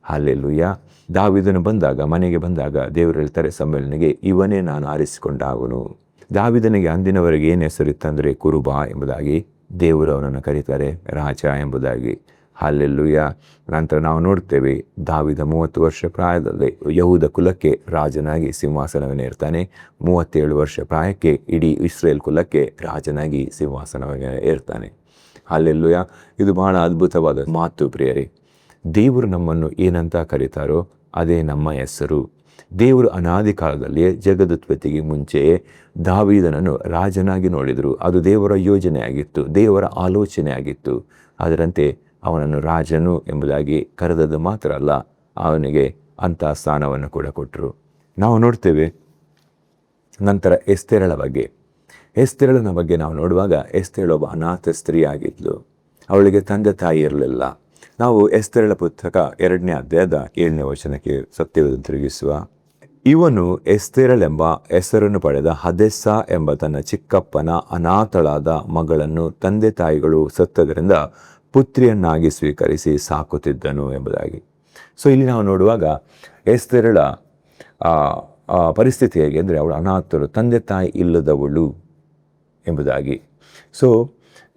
ಹಲ್ಲೆಲೂಯಾ. ದಾವೀದನು ಬಂದಾಗ, ಮನೆಗೆ ಬಂದಾಗ ದೇವರು ಹೇಳ್ತಾರೆ ಸಮುವೇಲನಿಗೆ, ಇವನೇ ನಾನು ಆರಿಸಿಕೊಂಡವನು. ದಾವೀದನಿಗೆ ಅಂದಿನವರೆಗೆ ಏನು ಹೆಸರಿತ್ತಂದರೆ ಕುರುಬ ಎಂಬುದಾಗಿ, ದೇವರು ಅವನನ್ನು ಕರೀತಾರೆ ರಾಜ ಎಂಬುದಾಗಿ. ಹಲ್ಲೆಲೂಯಾ. ನಂತರ ನಾವು ನೋಡ್ತೇವೆ, ದಾವೀದ 30 ವರ್ಷ ಪ್ರಾಯದಲ್ಲಿ ಯಹೂದ ಕುಲಕ್ಕೆ ರಾಜನಾಗಿ ಸಿಂಹಾಸನವನ್ನೇ ಇರ್ತಾನೆ. 37 ವರ್ಷ ಪ್ರಾಯಕ್ಕೆ ಇಡೀ ಇಸ್ರೇಲ್ ಕುಲಕ್ಕೆ ರಾಜನಾಗಿ ಸಿಂಹಾಸನವನ್ನೇ ಏರ್ತಾನೆ. ಹಲ್ಲೆಲೂಯಾ. ಇದು ಬಹಳ ಅದ್ಭುತವಾದ ಮಾತು ಪ್ರಿಯರೇ. ದೇವರು ನಮ್ಮನ್ನು ಏನಂತ ಕರೀತಾರೋ ಅದೇ ನಮ್ಮ ಹೆಸರು. ದೇವರು ಅನಾದಿ ಕಾಲದಲ್ಲಿಯೇ ಜಗದುತ್ಪತ್ತಿಗೆ ಮುಂಚೆಯೇ ದಾವೀದನನ್ನು ರಾಜನಾಗಿ ನೋಡಿದರು. ಅದು ದೇವರ ಯೋಜನೆ ಆಗಿತ್ತು, ದೇವರ ಆಲೋಚನೆ ಆಗಿತ್ತು. ಅದರಂತೆ ಅವನನ್ನು ರಾಜನು ಎಂಬುದಾಗಿ ಕರೆದದ್ದು ಮಾತ್ರ ಅಲ್ಲ, ಅವನಿಗೆ ಅಂಥ ಸ್ಥಾನವನ್ನು ಕೂಡ ಕೊಟ್ಟರು. ನಾವು ನೋಡ್ತೇವೆ ನಂತರ ಎಸ್ತೇರಳ ಬಗ್ಗೆ. ಎಸ್ತೇರಳನ ಬಗ್ಗೆ ನಾವು ನೋಡುವಾಗ, ಎಸ್ತೇರಳು ಒಬ್ಬ ಅನಾಥ ಸ್ತ್ರೀ ಆಗಿದ್ಲು. ಅವಳಿಗೆ ತಂದೆ ತಾಯಿ ಇರಲಿಲ್ಲ. ನಾವು ಎಸ್ತೇರಳ ಪುಸ್ತಕ 2ನೇ ಅಧ್ಯಾಯದ 7ನೇ ವಚನಕ್ಕೆ ಸತ್ಯವನ್ನು ತಿರುಗಿಸುವ, ಇವನು ಎಸ್ತೇರಳೆಂಬ ಹೆಸರನ್ನು ಪಡೆದ ಹದೆಸ್ಸ ಎಂಬ ತನ್ನ ಚಿಕ್ಕಪ್ಪನ ಅನಾಥಳಾದ ಮಗಳನ್ನು ತಂದೆ ತಾಯಿಗಳು ಸತ್ತದರಿಂದ ಪುತ್ರಿಯನ್ನಾಗಿ ಸ್ವೀಕರಿಸಿ ಸಾಕುತ್ತಿದ್ದನು ಎಂಬುದಾಗಿ. ಸೊ ಇಲ್ಲಿ ನಾವು ನೋಡುವಾಗ ಎಸ್ತೇರಳ ಪರಿಸ್ಥಿತಿ ಹೇಗೆ ಅಂದರೆ, ಅವಳು ಅನಾಥರು, ತಂದೆ ತಾಯಿ ಇಲ್ಲದವಳು ಎಂಬುದಾಗಿ. ಸೊ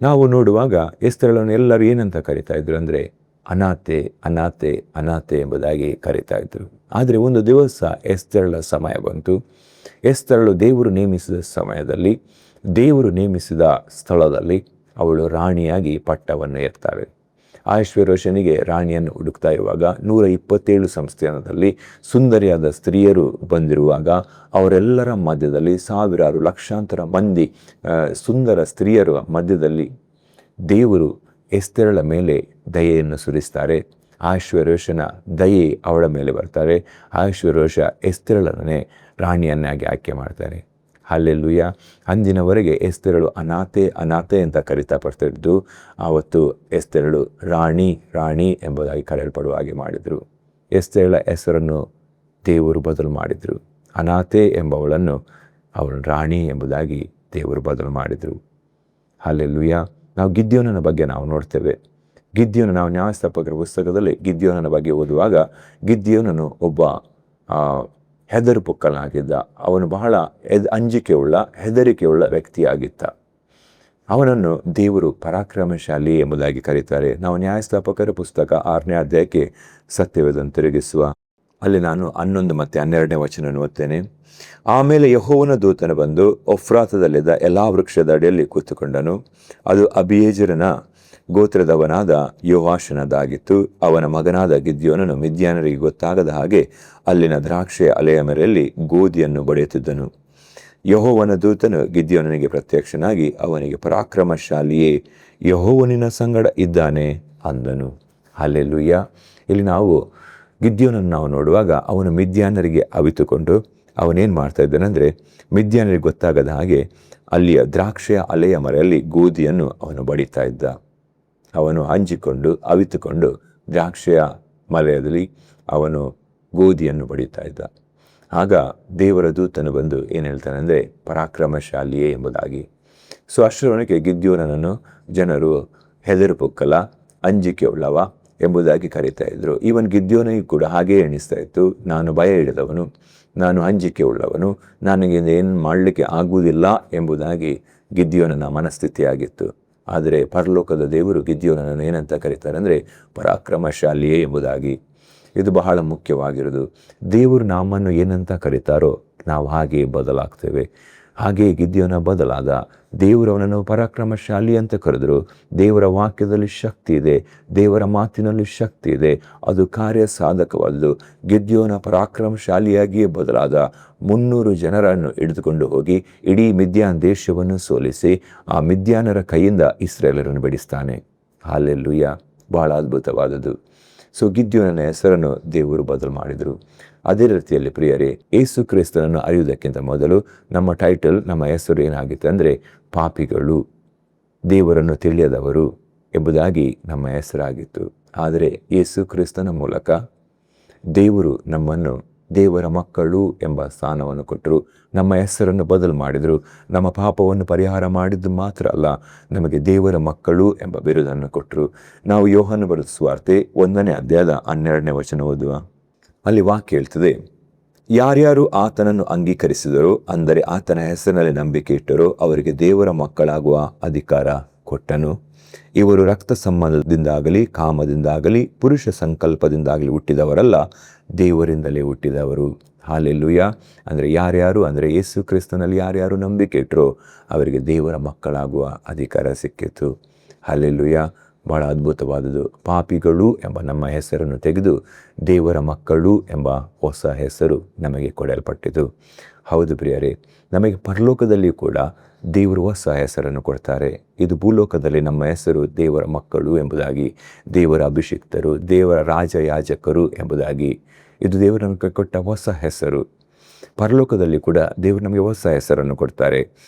ನಾವು ನೋಡುವಾಗ ಎಸ್ತೇರಳನ್ನು ಎಲ್ಲರೂ ಏನಂತ ಕರಿತಾ ಇದ್ರು ಅಂದರೆ ಅನಾಥೆ, ಅನಾಥೆ, ಅನಾಥೆ ಎಂಬುದಾಗಿ ಕರೀತಾ ಇದ್ರು. ಆದರೆ ಒಂದು ದಿವಸ ಎಸ್ತೇರಳ ಸಮಯ ಬಂತು. ಎಸ್ತೇರಳು ದೇವರು ನೇಮಿಸಿದ ಸಮಯದಲ್ಲಿ, ದೇವರು ನೇಮಿಸಿದ ಸ್ಥಳದಲ್ಲಿ ಅವಳು ರಾಣಿಯಾಗಿ ಪಟ್ಟವನ್ನು ಏರ್ತಾಳೆ. ಆಶ್ವೇರೋಷನಿಗೆ ರಾಣಿಯನ್ನು ಹುಡುಕ್ತಾ ಇರುವಾಗ 127 ಸಂಸ್ಥಾನದಲ್ಲಿ ಸುಂದರಿಯಾದ ಸ್ತ್ರೀಯರು ಬಂದಿರುವಾಗ, ಅವರೆಲ್ಲರ ಮಧ್ಯದಲ್ಲಿ ಸಾವಿರಾರು ಲಕ್ಷಾಂತರ ಮಂದಿ ಸುಂದರ ಸ್ತ್ರೀಯರ ಮಧ್ಯದಲ್ಲಿ ದೇವರು ಎಸ್ತೇರಳ ಮೇಲೆ ದಯೆಯನ್ನು ಸುರಿಸ್ತಾರೆ. ಆಶ್ವೇರೋಷನ ದಯೆ ಅವಳ ಮೇಲೆ ಬರ್ತಾರೆ. ಆಶ್ವೇರೋಷ ಎಸ್ತೇರಳನ್ನೇ ರಾಣಿಯನ್ನಾಗಿ ಆಯ್ಕೆ ಮಾಡ್ತಾರೆ. ಹಲ್ಲೆಲೂಯಾ. ಅಂದಿನವರೆಗೆ ಎಸ್ತೇರಳು ಅನಾಥೆ, ಅನಾಥೆ ಅಂತ ಕರೀತಾ ಬರ್ತಿದ್ದು, ಆವತ್ತು ಎಸ್ತೇರಳು ರಾಣಿ, ರಾಣಿ ಎಂಬುದಾಗಿ ಕರೆಯಲ್ಪಡುವ ಹಾಗೆ ಮಾಡಿದರು. ಎಸ್ತೇರಳ ಹೆಸರನ್ನು ದೇವರು ಬದಲು ಮಾಡಿದರು. ಅನಾಥೆ ಎಂಬವಳನ್ನು ಅವಳು ರಾಣಿ ಎಂಬುದಾಗಿ ದೇವರು ಬದಲು ಮಾಡಿದರು. ಹಲ್ಲೆಲೂಯಾ. ನಾವು ಗಿದ್ಯೋನನ ಬಗ್ಗೆ ನಾವು ನೋಡ್ತೇವೆ. ಗಿದ್ಯೋನ, ನಾವು ನ್ಯಾಯಸ್ಥಾಪಕರ ಪುಸ್ತಕದಲ್ಲಿ ಗಿದ್ಯೋನನ ಬಗ್ಗೆ ಓದುವಾಗ, ಗಿದ್ಯೋನನು ಒಬ್ಬ ಹೆದರು ಪುಕ್ಕನಾಗಿದ್ದ. ಅವನು ಬಹಳ ಅಂಜಿಕೆಯುಳ್ಳ, ಹೆದರಿಕೆಯುಳ್ಳ ವ್ಯಕ್ತಿಯಾಗಿದ್ದ. ಅವನನ್ನು ದೇವರು ಪರಾಕ್ರಮಶಾಲಿ ಎಂಬುದಾಗಿ ಕರೀತಾರೆ. ನಾವು ನ್ಯಾಯಸ್ಥಾಪಕರ ಪುಸ್ತಕ 6ನೇ ಅಧ್ಯಾಯಕ್ಕೆ ಸತ್ಯವೇದನ್ನು ತಿರುಗಿಸುವ, ಅಲ್ಲಿ ನಾನು 11 ಮತ್ತು 12ನೇ ವಚನ ಓದ್ತೇನೆ. ಆಮೇಲೆ ಯೆಹೋವನ ದೂತನು ಬಂದು ಒಫ್ರಾತದಲ್ಲಿದ್ದ ಎಲ್ಲಾ ವೃಕ್ಷದ ಅಡಿಯಲ್ಲಿ ಕೂತುಕೊಂಡನು. ಅದು ಅಬಿಯೇಜರನ ಗೋತ್ರದವನಾದ ಯೋವಾಷನದಾಗಿತ್ತು. ಅವನ ಮಗನಾದ ಗಿದ್ಯೋನನು ಮಿದ್ಯಾನರಿಗೆ ಗೊತ್ತಾಗದ ಹಾಗೆ ಅಲ್ಲಿನ ದ್ರಾಕ್ಷೆಯ ಅಲೆಯ ಮೇರೆಯಲ್ಲಿ ಗೋಧಿಯನ್ನು ಬಡಿಯುತ್ತಿದ್ದನು. ಯೆಹೋವನ ದೂತನು ಗಿದ್ಯೋನನಿಗೆ ಪ್ರತ್ಯಕ್ಷನಾಗಿ ಅವನಿಗೆ, ಪರಾಕ್ರಮಶಾಲಿಯೇ, ಯೆಹೋವನಿನ ಸಂಗಡ ಇದ್ದಾನೆ ಅಂದನು. ಹಲ್ಲೆಲೂಯಾ. ಇಲ್ಲಿ ನಾವು ಗಿದ್ಯೋನನ್ನು ನಾವು ನೋಡುವಾಗ, ಅವನು ಮಿದ್ಯಾನರಿಗೆ ಅವಿತುಕೊಂಡು ಅವನೇನು ಮಾಡ್ತಾ ಇದ್ದಾನೆಂದರೆ, ಮಿದ್ಯಾನರಿಗೆ ಗೊತ್ತಾಗದ ಹಾಗೆ ಅಲ್ಲಿಯ ದ್ರಾಕ್ಷೆಯ ಅಲೆಯ ಮರೆಯಲ್ಲಿ ಗೋಧಿಯನ್ನು ಅವನು ಬಡಿತಾ ಇದ್ದ. ಅವನು ಹಂಚಿಕೊಂಡು ಅವಿತುಕೊಂಡು ದ್ರಾಕ್ಷೆಯ ಮಲೆಯಲ್ಲಿ ಅವನು ಗೋಧಿಯನ್ನು ಬಡಿತಾ ಇದ್ದ. ಆಗ ದೇವರ ದೂತನು ಬಂದು ಏನು ಹೇಳ್ತಾನೆ ಅಂದರೆ, ಪರಾಕ್ರಮಶಾಲಿಯೇ ಎಂಬುದಾಗಿ. ಸೊ ಅಷ್ಟರೊಳಗೆ ಗಿದ್ಯೋನನನ್ನು ಜನರು ಹೆದರು ಪುಕ್ಕಲ, ಅಂಜಿಕೆ ಉಳ್ಳವ ಎಂಬುದಾಗಿ ಕರೀತಾ ಇದ್ರು. ಈವನ್ ಗಿದ್ಯೋನಿಗೂ ಕೂಡ ಹಾಗೇ ಎಣಿಸ್ತಾ ಇತ್ತು, ನಾನು ಭಯ ಹಿಡಿದವನು, ನಾನು ಅಂಜಿಕೆ ಉಳ್ಳವನು, ನನಗೆ ಏನು ಮಾಡಲಿಕ್ಕೆ ಆಗುವುದಿಲ್ಲ ಎಂಬುದಾಗಿ ಗಿದ್ಯೋನನ ಮನಸ್ಥಿತಿಯಾಗಿತ್ತು. ಆದರೆ ಪರಲೋಕದ ದೇವರು ಗಿದ್ಯೋನನ್ನು ಏನಂತ ಕರೀತಾರೆ ಅಂದರೆ ಪರಾಕ್ರಮಶಾಲಿಯೇ ಎಂಬುದಾಗಿ. ಇದು ಬಹಳ ಮುಖ್ಯವಾಗಿರೋದು. ದೇವರು ನಮ್ಮನ್ನು ಏನಂತ ಕರೀತಾರೋ ನಾವು ಹಾಗೆಯೇ ಬದಲಾಗ್ತೇವೆ. ಹಾಗೆಯೇ ಗಿದ್ಯೋನ ಬದಲಾದ. ದೇವರು ಅವನನ್ನು ಪರಾಕ್ರಮಶಾಲಿ ಅಂತ ಕರೆದರು. ದೇವರ ವಾಕ್ಯದಲ್ಲಿ ಶಕ್ತಿ ಇದೆ, ದೇವರ ಮಾತಿನಲ್ಲಿ ಶಕ್ತಿ ಇದೆ, ಅದು ಕಾರ್ಯ ಸಾಧಕವಲ್ಲದು. ಗಿದ್ಯೋನ ಪರಾಕ್ರಮಶಾಲಿಯಾಗಿಯೇ ಬದಲಾದ. 300 ಜನರನ್ನು ಹಿಡಿದುಕೊಂಡು ಹೋಗಿ ಇಡೀ ಮಿದ್ಯಾನ್ ದೇಶವನ್ನು ಸೋಲಿಸಿ ಆ ಮಿದ್ಯಾನರ ಕೈಯಿಂದ ಇಸ್ರಾಯೇಲರನ್ನು ಬಿಡಿಸ್ತಾನೆ. ಹಲ್ಲೆಲೂಯಾ, ಬಹಳ ಅದ್ಭುತವಾದದ್ದು. ಸೊ ಗಿದ್ಯೋನನ ಹೆಸರನ್ನು ದೇವರು ಬದಲು ಮಾಡಿದರು. ಅದೇ ರೀತಿಯಲ್ಲಿ ಪ್ರಿಯರೇ, ಯೇಸು ಕ್ರಿಸ್ತನನ್ನು ಅರಿಯುವುದಕ್ಕಿಂತ ಮೊದಲು ನಮ್ಮ ಟೈಟಲ್, ನಮ್ಮ ಹೆಸರು ಏನಾಗಿತ್ತು ಅಂದರೆ ಪಾಪಿಗಳು, ದೇವರನ್ನು ತಿಳಿಯದವರು ಎಂಬುದಾಗಿ ನಮ್ಮ ಹೆಸರಾಗಿತ್ತು. ಆದರೆ ಯೇಸು ಕ್ರಿಸ್ತನ ಮೂಲಕ ದೇವರು ನಮ್ಮನ್ನು ದೇವರ ಮಕ್ಕಳು ಎಂಬ ಸ್ಥಾನವನ್ನು ಕೊಟ್ಟರು. ನಮ್ಮ ಹೆಸರನ್ನು ಬದಲು ಮಾಡಿದರು. ನಮ್ಮ ಪಾಪವನ್ನು ಪರಿಹಾರ ಮಾಡಿದ್ದು ಮಾತ್ರ ಅಲ್ಲ, ನಮಗೆ ದೇವರ ಮಕ್ಕಳು ಎಂಬ ಬಿರುದನ್ನು ಕೊಟ್ಟರು. ನಾವು ಯೋಹಾನ ಬರೆದ ಸುವಾರ್ತೆ 1ನೇ ಅಧ್ಯಾಯದ 12ನೇ ವಚನ ಓದುವ. ಅಲ್ಲಿ ವಾಕ್ಯ ಹೇಳ್ತದೆ, ಯಾರ್ಯಾರು ಆತನನ್ನು ಅಂಗೀಕರಿಸಿದರೋ, ಅಂದರೆ ಆತನ ಹೆಸರಿನಲ್ಲಿ ನಂಬಿಕೆ ಇಟ್ಟರೋ, ಅವರಿಗೆ ದೇವರ ಮಕ್ಕಳಾಗುವ ಅಧಿಕಾರ ಕೊಟ್ಟನು. ಇವರು ರಕ್ತ ಸಂಬಂಧದಿಂದಾಗಲಿ ಕಾಮದಿಂದಾಗಲಿ ಪುರುಷ ಸಂಕಲ್ಪದಿಂದಾಗಲಿ ಹುಟ್ಟಿದವರಲ್ಲ, ದೇವರಿಂದಲೇ ಹುಟ್ಟಿದವರು. ಹಲ್ಲೆಲೂಯಾ. ಅಂದರೆ ಯಾರ್ಯಾರು ಅಂದರೆ ಯೇಸು ಕ್ರಿಸ್ತನಲ್ಲಿ ಯಾರ್ಯಾರು ನಂಬಿಕೆ ಇಟ್ಟರೋ ಅವರಿಗೆ ದೇವರ ಮಕ್ಕಳಾಗುವ ಅಧಿಕಾರ ಸಿಕ್ಕಿತು. ಹಲ್ಲೆಲೂಯಾ, ಬಹಳ ಅದ್ಭುತವಾದುದು. ಪಾಪಿಗಳು ಎಂಬ ನಮ್ಮ ಹೆಸರನ್ನು ತೆಗೆದು ದೇವರ ಮಕ್ಕಳು ಎಂಬ ಹೊಸ ಹೆಸರು ನಮಗೆ ಕೊಡಲ್ಪಟ್ಟಿತು. ಹೌದು ಪ್ರಿಯರೇ, ನಮಗೆ ಪರಲೋಕದಲ್ಲಿ ಕೂಡ ದೇವರು ಹೊಸ ಹೆಸರನ್ನು ಕೊಡ್ತಾರೆ. ಇದು ಭೂಲೋಕದಲ್ಲಿ ನಮ್ಮ ಹೆಸರು ದೇವರ ಮಕ್ಕಳು ಎಂಬುದಾಗಿ, ದೇವರ ಅಭಿಷಿಕ್ತರು, ದೇವರ ರಾಜಯಾಜಕರು ಎಂಬುದಾಗಿ. ಇದು ದೇವರು ನಮಗೆ ಕೊಟ್ಟ ಹೊಸ ಹೆಸರು. ಪರಲೋಕದಲ್ಲಿ ಕೂಡ ದೇವರು ನಮಗೆ ಹೊಸ ಹೆಸರನ್ನು ಕೊಡ್ತಾರೆ.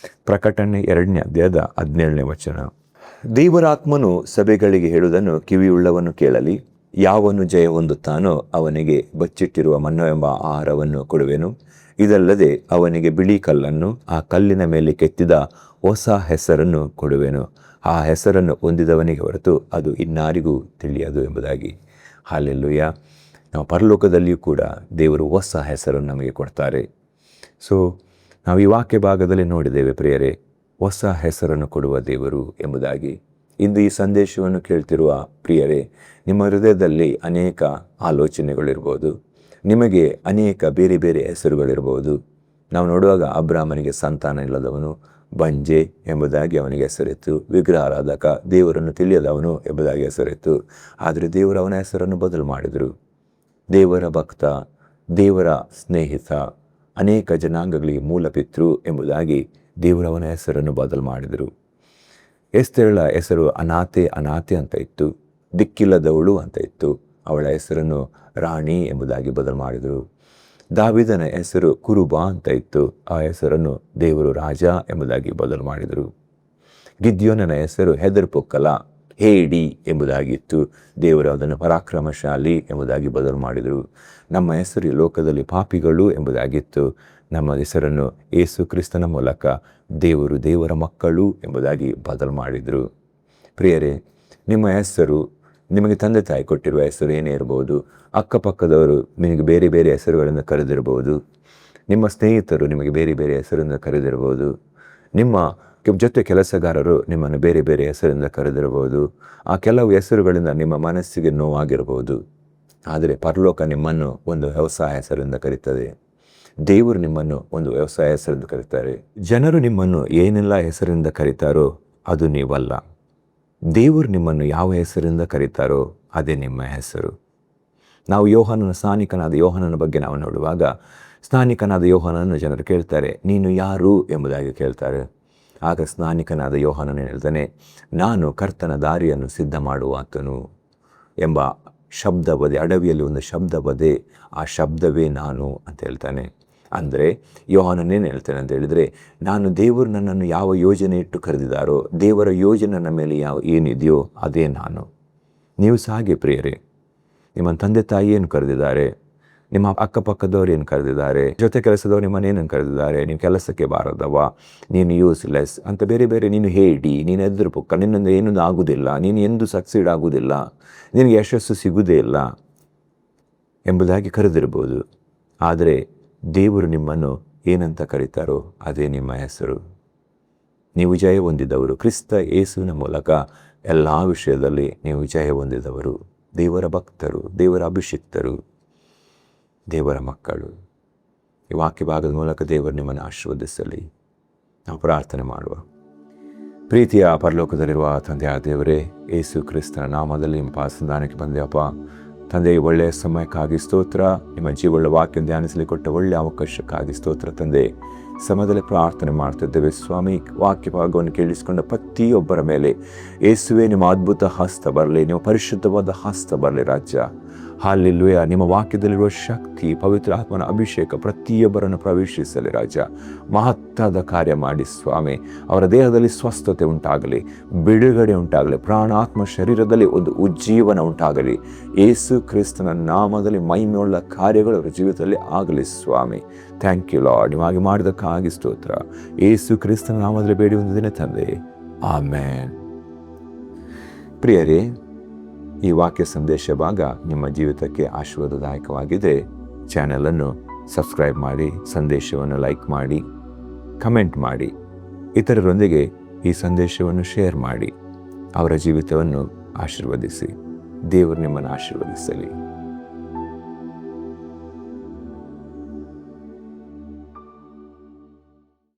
ಪ್ರಕಟಣೆ 2ನೇ ಅಧ್ಯಾಯದ 17ನೇ ವಚನ. ದೇವರ ಆತ್ಮನು ಸಭೆಗಳಿಗೆ ಹೇಳುವುದನ್ನು ಕಿವಿಯುಳ್ಳವನು ಕೇಳಲಿ. ಯಾವನು ಜಯ ಹೊಂದುತ್ತಾನೋ ಅವನಿಗೆ ಬಚ್ಚಿಟ್ಟಿರುವ ಮನ್ನವೆಂಬ ಆಹಾರವನ್ನು ಕೊಡುವೆನು. ಇದಲ್ಲದೆ ಅವನಿಗೆ ಬಿಳಿ ಕಲ್ಲನ್ನು, ಆ ಕಲ್ಲಿನ ಮೇಲೆ ಕೆತ್ತಿದ ಹೊಸ ಹೆಸರನ್ನು ಕೊಡುವೆನು. ಆ ಹೆಸರನ್ನು ಹೊಂದಿದವನಿಗೆ ಹೊರತು ಅದು ಇನ್ನಾರಿಗೂ ತಿಳಿಯದು ಎಂಬುದಾಗಿ. ಹಲ್ಲೆಲೂಯಾ. ನಾವು ಪರಲೋಕದಲ್ಲಿಯೂ ಕೂಡ ದೇವರು ಹೊಸ ಹೆಸರನ್ನು ನಮಗೆ ಕೊಡ್ತಾರೆ. ಸೊ ನಾವು ಈ ವಾಕ್ಯ ಭಾಗದಲ್ಲಿ ನೋಡಿದ್ದೇವೆ ಪ್ರಿಯರೇ, ಹೊಸ ಹೆಸರನ್ನು ಕೊಡುವ ದೇವರು ಎಂಬುದಾಗಿ. ಇಂದು ಈ ಸಂದೇಶವನ್ನು ಕೇಳ್ತಿರುವ ಪ್ರಿಯರೇ, ನಿಮ್ಮ ಹೃದಯದಲ್ಲಿ ಅನೇಕ ಆಲೋಚನೆಗಳಿರ್ಬೋದು, ನಿಮಗೆ ಅನೇಕ ಬೇರೆ ಬೇರೆ ಹೆಸರುಗಳಿರ್ಬೋದು. ನಾವು ನೋಡುವಾಗ ಅಬ್ರಾಮನಿಗೆ ಸಂತಾನ ಇಲ್ಲದವನು, ಬಂಜೆ ಎಂಬುದಾಗಿ ಅವನಿಗೆ ಹೆಸರಿತ್ತು. ವಿಗ್ರಹಾರಾಧಕ, ದೇವರನ್ನು ತಿಳಿಯದವನು ಎಂಬುದಾಗಿ ಹೆಸರಿತ್ತು. ಆದರೆ ದೇವರು ಅವನ ಹೆಸರನ್ನು ಬದಲು ಮಾಡಿದರು. ದೇವರ ಭಕ್ತ, ದೇವರ ಸ್ನೇಹಿತ, ಅನೇಕ ಜನಾಂಗಗಳಿಗೆ ಮೂಲಪಿತೃ ಎಂಬುದಾಗಿ ದೇವರು ಅವನ ಹೆಸರನ್ನು ಬದಲು ಮಾಡಿದರು. ಎಸ್ತೇರಳ ಹೆಸರು ಅನಾಥೆ ಅಂತ ಇತ್ತು. ದಿಕ್ಕಿಲ್ಲದವಳು ಅಂತ ಇತ್ತು. ಅವಳ ಹೆಸರನ್ನು ರಾಣಿ ಎಂಬುದಾಗಿ ಬದಲು ಮಾಡಿದರು. ದಾವೀದನ ಹೆಸರು ಕುರುಬ ಅಂತ ಇತ್ತು. ಆ ಹೆಸರನ್ನು ದೇವರು ರಾಜ ಎಂಬುದಾಗಿ ಬದಲು ಮಾಡಿದರು. ಗಿದ್ಯೋನನ ಹೆಸರು ಹೆದರ್ಪೊಕ್ಕಲ, ಹೇಡಿ ಎಂಬುದಾಗಿತ್ತು. ದೇವರು ಅದನ್ನು ಪರಾಕ್ರಮಶಾಲಿ ಎಂಬುದಾಗಿ ಬದಲು ಮಾಡಿದರು. ನಮ್ಮ ಹೆಸರು ಲೋಕದಲ್ಲಿ ಪಾಪಿಗಳು ಎಂಬುದಾಗಿತ್ತು. ನಮ್ಮ ಹೆಸರನ್ನು ಯೇಸು ಕ್ರಿಸ್ತನ ಮೂಲಕ ದೇವರು ದೇವರ ಮಕ್ಕಳು ಎಂಬುದಾಗಿ ಬದಲು ಮಾಡಿದರು. ಪ್ರಿಯರೇ, ನಿಮ್ಮ ಹೆಸರು, ನಿಮಗೆ ತಂದೆ ತಾಯಿ ಕೊಟ್ಟಿರುವ ಹೆಸರು ಏನೇ ಇರ್ಬೋದು. ಅಕ್ಕಪಕ್ಕದವರು ನಿಮಗೆ ಬೇರೆ ಬೇರೆ ಹೆಸರುಗಳನ್ನು ಕರೆದಿರ್ಬೋದು. ನಿಮ್ಮ ಸ್ನೇಹಿತರು ನಿಮಗೆ ಬೇರೆ ಬೇರೆ ಹೆಸರಿಂದ ಕರೆದಿರ್ಬೋದು. ನಿಮ್ಮ ಜೊತೆ ಕೆಲಸಗಾರರು ನಿಮ್ಮನ್ನು ಬೇರೆ ಬೇರೆ ಹೆಸರಿಂದ ಕರೆದಿರ್ಬೋದು. ಆ ಕೆಲವು ಹೆಸರುಗಳಿಂದ ನಿಮ್ಮ ಮನಸ್ಸಿಗೆ ನೋವಾಗಿರ್ಬೋದು. ಆದರೆ ಪರಲೋಕ ನಿಮ್ಮನ್ನು ಒಂದು ವ್ಯವಸಾಯ ಹೆಸರಿಂದ ಕರೀತದೆ. ದೇವರು ನಿಮ್ಮನ್ನು ಒಂದು ವ್ಯವಸಾಯ ಹೆಸರಿಂದ ಕರೀತಾರೆ. ಜನರು ನಿಮ್ಮನ್ನು ಏನೆಲ್ಲ ಹೆಸರಿಂದ ಕರೀತಾರೋ ಅದು ನೀವಲ್ಲ. ದೇವರು ನಿಮ್ಮನ್ನು ಯಾವ ಹೆಸರಿಂದ ಕರೀತಾರೋ ಅದೇ ನಿಮ್ಮ ಹೆಸರು. ನಾವು ಸ್ನಾನಿಕನಾದ ಯೋಹಾನನ ಬಗ್ಗೆ ನಾವು ನೋಡುವಾಗ, ಸ್ನಾನಿಕನಾದ ಯೋಹಾನನನ್ನು ಜನರು ಕೇಳ್ತಾರೆ, ನೀನು ಯಾರು ಎಂಬುದಾಗಿ ಕೇಳ್ತಾರೆ. ಆಗ ಸ್ನಾನಿಕನಾದ ಯೋಹಾನನು ಹೇಳ್ತಾನೆ, ನಾನು ಕರ್ತನ ದಾರಿಯನ್ನು ಸಿದ್ಧ ಮಾಡುವಾತನು ಎಂಬ ಶಬ್ದ ಬದೆ, ಅಡವಿಯಲ್ಲಿ ಒಂದು ಶಬ್ದ ಬದೆ, ಆ ಶಬ್ದವೇ ನಾನು ಅಂತ ಹೇಳ್ತಾನೆ. ಅಂದರೆ ಯೋಹಾನನೇನು ಹೇಳ್ತಾನೆ ಅಂತ ಹೇಳಿದರೆ, ನಾನು ದೇವರು ನನ್ನನ್ನು ಯಾವ ಯೋಜನೆ ಇಟ್ಟು ಕರೆದಿದ್ದಾರೋ, ದೇವರ ಯೋಜನೆ ನನ್ನ ಮೇಲೆ ಏನಿದೆಯೋ ಅದೇ ನಾನು. ನೀವು ಸಹ ಹಾಗೆ ಪ್ರಿಯರೇ, ನಿಮ್ಮ ತಂದೆ ತಾಯಿ ಏನು ಕರೆದಿದ್ದಾರೆ, ನಿಮ್ಮ ಅಕ್ಕಪಕ್ಕದವ್ರು ಏನು ಕರೆದಿದ್ದಾರೆ, ಜೊತೆ ಕೆಲಸದವ್ರು ನಿಮ್ಮನ್ನೇನು ಕರೆದಿದ್ದಾರೆ, ನೀವು ಕೆಲಸಕ್ಕೆ ಬಾರದವ, ನೀನು ಯೂಸ್ಲೆಸ್ ಅಂತ ಬೇರೆ ಬೇರೆ, ನೀನು ಹೇಳಿ, ನೀನು ಎದುರು ಪುಕ್ಕ, ನಿನ್ನಿಂದ ಏನೂ ಆಗುವುದಿಲ್ಲ, ನೀನು ಎಂದು ಸಕ್ಸೀಡ್ ಆಗುವುದಿಲ್ಲ, ನಿನಗೆ ಯಶಸ್ಸು ಸಿಗುವುದೇ ಇಲ್ಲ ಎಂಬುದಾಗಿ ಕರೆದಿರ್ಬೋದು. ಆದರೆ ದೇವರು ನಿಮ್ಮನ್ನು ಏನಂತ ಕರೀತಾರೋ ಅದೇ ನಿಮ್ಮ ಹೆಸರು. ನೀವು ವಿಜಯ ಹೊಂದಿದವರು. ಕ್ರಿಸ್ತ ಯೇಸುವಿನ ಮೂಲಕ ಎಲ್ಲ ವಿಷಯದಲ್ಲಿ ನೀವು ವಿಜಯ ಹೊಂದಿದವರು, ದೇವರ ಭಕ್ತರು, ದೇವರ ಅಭಿಷಿಕ್ತರು, ದೇವರ ಮಕ್ಕಳು. ಈ ವಾಕ್ಯ ಭಾಗದ ಮೂಲಕ ದೇವರು ನಿಮ್ಮನ್ನು ಆಶೀರ್ವದಿಸಲಿ. ನಾವು ಪ್ರಾರ್ಥನೆ ಮಾಡುವ. ಪ್ರೀತಿಯ ಪರಲೋಕದಲ್ಲಿರುವ ತಂದೆಯ ದೇವರೇ, ಯೇಸು ಕ್ರಿಸ್ತನ ನಾಮದಲ್ಲಿ ನಿಮ್ಮ ಪಾಸದಾನಕ್ಕೆ ಬಂದೆಯಪ್ಪ ತಂದೆ. ಒಳ್ಳೆಯ ಸಮಯಕ್ಕಾಗಿ ಸ್ತೋತ್ರ. ನಿಮ್ಮ ಜೀವಗಳ ವಾಕ್ಯ ಧ್ಯಾನಿಸಲಿ ಕೊಟ್ಟ ಒಳ್ಳೆಯ ಅವಕಾಶಕ್ಕಾಗಿ ಸ್ತೋತ್ರ ತಂದೆ. ಸಮಯದಲ್ಲಿ ಪ್ರಾರ್ಥನೆ ಮಾಡ್ತಿದ್ದೇವೆ ಸ್ವಾಮಿ. ವಾಕ್ಯ ಭಾಗವನ್ನು ಕೇಳಿಸಿಕೊಂಡ ಪ್ರತಿಯೊಬ್ಬರ ಮೇಲೆ ಯೇಸುವೆ ನಿಮ್ಮ ಅದ್ಭುತ ಹಸ್ತ ಬರಲಿ, ನಿಮ್ಮ ಪರಿಶುದ್ಧವಾದ ಹಸ್ತ ಬರಲಿ ರಾಜ್ಯ. ಹಲ್ಲೆಲೂಯಾ. ನಿಮ್ಮ ವಾಕ್ಯದಲ್ಲಿರುವ ಶಕ್ತಿ, ಪವಿತ್ರ ಆತ್ಮನ ಅಭಿಷೇಕ ಪ್ರತಿಯೊಬ್ಬರನ್ನು ಪ್ರವೇಶಿಸಲಿ ರಾಜ. ಮಹತ್ತಾದ ಕಾರ್ಯ ಮಾಡಿ ಸ್ವಾಮಿ. ಅವರ ದೇಹದಲ್ಲಿ ಸ್ವಸ್ಥತೆ ಉಂಟಾಗಲಿ, ಬಿಡುಗಡೆ ಉಂಟಾಗಲಿ, ಪ್ರಾಣಾತ್ಮ ಶರೀರದಲ್ಲಿ ಒಂದು ಉಜ್ಜೀವನ ಉಂಟಾಗಲಿ. ಯೇಸು ಕ್ರಿಸ್ತನ ನಾಮದಲ್ಲಿ ಮಹಿಮೆಯುಳ್ಳ ಕಾರ್ಯಗಳು ಅವರ ಜೀವಿತದಲ್ಲಿ ಆಗಲಿ ಸ್ವಾಮಿ. Thank you lord. ನೀವಾಗಿ ಮಾಡಿದಕ್ಕಾಗಿ ಸ್ತೋತ್ರ. ಯೇಸು ಕ್ರಿಸ್ತನ ನಾಮದಲ್ಲಿ ಬೇಡಿ ಹೊಂದಿದ್ದೇನೆ ತಂದೆ, ಆಮೇನ್. ಪ್ರಿಯರೇ, ಈ ವಾಕ್ಯ ಸಂದೇಶ ಭಾಗ ನಿಮ್ಮ ಜೀವಿತಕ್ಕೆ ಆಶೀರ್ವಾದದಾಯಕವಾಗಿದೆ. ಚಾನೆಲನ್ನು ಸಬ್ಸ್ಕ್ರೈಬ್ ಮಾಡಿ, ಸಂದೇಶವನ್ನು ಲೈಕ್ ಮಾಡಿ, ಕಮೆಂಟ್ ಮಾಡಿ, ಇತರರೊಂದಿಗೆ ಈ ಸಂದೇಶವನ್ನು ಶೇರ್ ಮಾಡಿ, ಅವರ ಜೀವಿತವನ್ನು ಆಶೀರ್ವದಿಸಿ. ದೇವರು ನಿಮ್ಮನ್ನು ಆಶೀರ್ವದಿಸಲಿ.